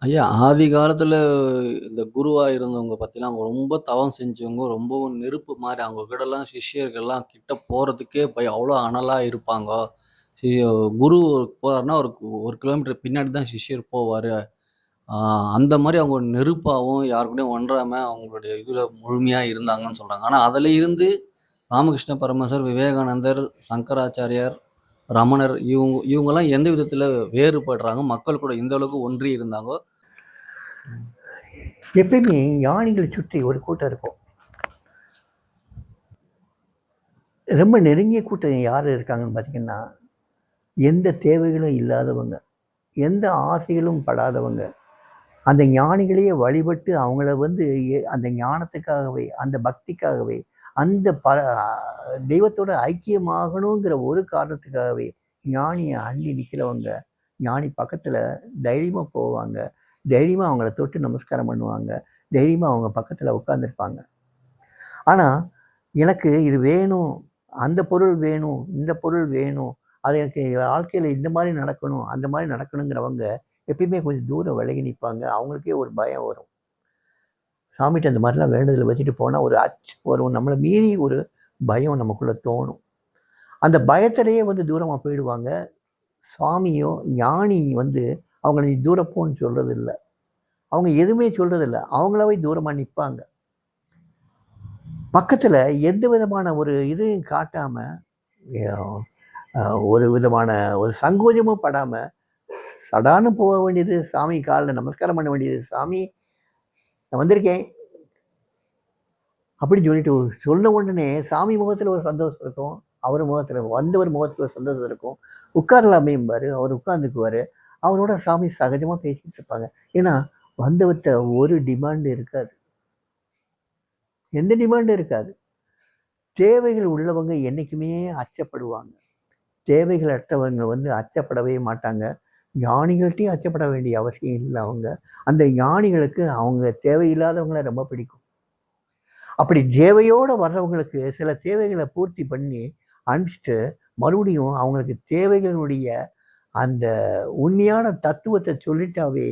ஐயா, ஆதி காலத்துல இந்த குருவா இருந்தவங்க பார்த்தீங்கன்னா, அவங்க ரொம்ப தவம் செஞ்சவங்க, ரொம்பவும் நெருப்பு மாரி அவங்க கூடலாம் சிஷ்யர்கள்லாம் கிட்ட போறதுக்கே அவ்ளோ அனலா இருப்பாங்க. சி குரு போறாருன்னா, ஒரு 1 கிலோமீட்டர் பின்னாடி தான் சிஷ்யர் போவாரு. ஆ அந்த மாரி அவங்க நெருப்பாவும், யார் கூடயும் ஒன்றாம அவங்களுடைய இதுல முழுமையா இருந்தாங்கன்னு சொல்றாங்க. ஆனா, அதுல இருந்து ராமகிருஷ்ண பரமஹம்சர், விவேகானந்தர், சங்கராச்சாரியார், ரமணர் இவங்கலாம் எந்த விதத்துல வேறுபடுறாங்க? மக்கள் கூட எந்த அளவுக்கு ஒன்றி இருந்தாங்கோ? ம். எப்பயுமே ஞானிகளை சுற்றி ஒரு கூட்டம் இருக்கும். ரொம்ப நெருங்கிய கூட்டம் யார் இருக்காங்கன்னு பார்த்தீங்கன்னா, எந்த தேவைகளும் இல்லாதவங்க, எந்த ஆசைகளும் படாதவங்க, அந்த ஞானிகளையே வழிபட்டு அவங்கள வந்து அந்த ஞானத்துக்காகவே, அந்த பக்திக்காகவே, அந்த தெய்வத்தோட ஐக்கியமாகணுங்கிற ஒரு காரணத்துக்காகவே ஞானியை அள்ளி நிற்கிறவங்க, ஞானி பக்கத்தில் தைரியமாக போவாங்க, தைரியமாக அவங்கள தொட்டு நமஸ்காரம் பண்ணுவாங்க, தைரியமாக அவங்க பக்கத்தில் உட்காந்துருப்பாங்க. ஆனால் எனக்கு இது வேணும், அந்த பொருள் வேணும், இந்த பொருள் வேணும், அது எனக்கு வாழ்க்கையில் இந்த மாதிரி நடக்கணும், அந்த மாதிரி நடக்கணுங்கிறவங்க எப்பயுமே கொஞ்சம் தூரம் விலகி நிற்பாங்க. அவங்களுக்கே ஒரு பயம் வரும். சாமிகிட்ட அந்த மாதிரிலாம் வேண்டுதல் வச்சுட்டு போனால் ஒரு வரும், நம்மளை மீறி ஒரு பயம் நமக்குள்ளே தோணும். அந்த பயத்திலேயே வந்து தூரமாக போயிடுவாங்க. சுவாமியோ ஞானி வந்து அவங்கள நீ தூரம் போன்னு சொல்கிறது இல்லை, அவங்க எதுவுமே சொல்கிறது இல்லை, அவங்களாவே தூரமாக நிற்பாங்க. பக்கத்தில் எந்த விதமான ஒரு இதையும் காட்டாமல், ஒரு விதமான ஒரு சங்கோஜமும் படாமல் சடான்னு போக வேண்டியது, சாமி காலில் நமஸ்காரம் பண்ண வேண்டியது, சாமி நான் வந்திருக்கேன் அப்படின்னு சொல்லிட்டு சொன்ன உடனே சாமி முகத்தில் ஒரு சந்தோஷம் இருக்கும், அவர் முகத்தில் வந்தவர் முகத்தில் ஒரு சந்தோஷம் இருக்கும். உட்காரலாமேம்பார், அவர் உட்காந்துக்குவார், அவரோட சாமி சகஜமாக பேசிக்கிட்டு இருப்பாங்க. ஏன்னா வந்தவர்கிட்ட ஒரு டிமாண்டு இருக்காது, எந்த டிமாண்டும் இருக்காது. தேவைகள் உள்ளவங்க என்றைக்குமே அச்சப்படுவாங்க, தேவைகள் அற்றவங்க வந்து அச்சப்படவே மாட்டாங்க. ஞானிகள்கிட்டையும் அச்சப்பட வேண்டிய அவசியம் இல்லை. அவங்க அந்த ஞானிகளுக்கு அவங்க தேவையில்லாதவங்கள ரொம்ப பிடிக்கும். அப்படி தேவையோடு வர்றவங்களுக்கு சில தேவைகளை பூர்த்தி பண்ணி அனுப்பிச்சிட்டு மறுபடியும் அவங்களுக்கு தேவைகளுடைய அந்த உண்மையான தத்துவத்தை சொல்லிட்டாவே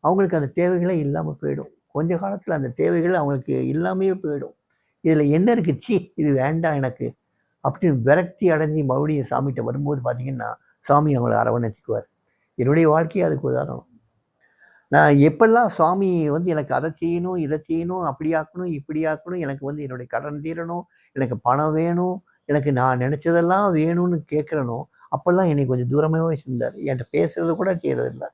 அவங்களுக்கு அந்த தேவைகளே இல்லாமல் போயிடும். கொஞ்ச காலத்தில் அந்த தேவைகள் அவங்களுக்கு இல்லாமையே போயிடும். இதில் என்ன இருக்குது, சி இது வேண்டாம் எனக்கு அப்படின்னு விரக்தி அடைஞ்சி மறுபடியும் சாமிகிட்ட வரும்போது பார்த்தீங்கன்னா, சாமி அவங்கள அரவணைச்சிக்குவார். என்னுடைய வாழ்க்கையே அதுக்கு உதாரணம். நான் எப்பெல்லாம் சுவாமி வந்து எனக்கு அதை செய்யணும், இதை செய்யணும், அப்படி ஆக்கணும், இப்படி ஆக்கணும், எனக்கு வந்து என்னுடைய கடன் தீரணும், எனக்கு பணம் வேணும், எனக்கு நான் நினச்சதெல்லாம் வேணும்னு கேட்குறனோ, அப்போல்லாம் என்னை கொஞ்சம் தூரமாகவே வச்சுருந்தார். என்கிட்ட பேசுறது கூட செய்கிறதில்ல,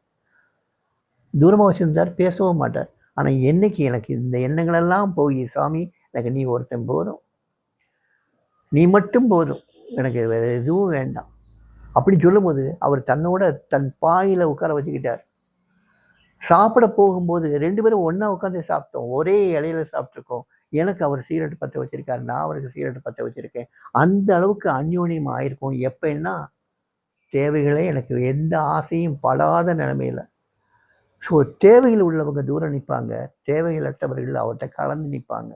தூரமாக வச்சுருந்தார், பேசவும் மாட்டார். ஆனால் என்னைக்கு எனக்கு இந்த எண்ணங்களெல்லாம் போய், சாமி எனக்கு நீ ஒருத்தன் போதும், நீ மட்டும் போதும், எனக்கு வேறு எதுவும் வேண்டாம் அப்படின்னு சொல்லும்போது அவர் தன்னோட தன் பாயில் உட்கார வச்சுக்கிட்டார். சாப்பிட போகும்போது 2 பேரும் ஒன்றா உட்காந்து சாப்பிட்டோம், ஒரே இலையில சாப்பிட்ருக்கோம். எனக்கு அவர் சிகரெட் பற்ற வச்சுருக்காரு, நான் அவருக்கு சிகரெட் பற்ற வச்சுருக்கேன். அந்த அளவுக்கு அந்யோன்யம் ஆயிருக்கும். எப்போன்னா தேவைகளே எனக்கு எந்த ஆசையும் படாத நிலைமையில். ஸோ தேவைகள் உள்ளவங்க தூரம் நிற்பாங்க, தேவைகளற்றவர்கள் அவர்கிட்ட கலந்து நிற்பாங்க.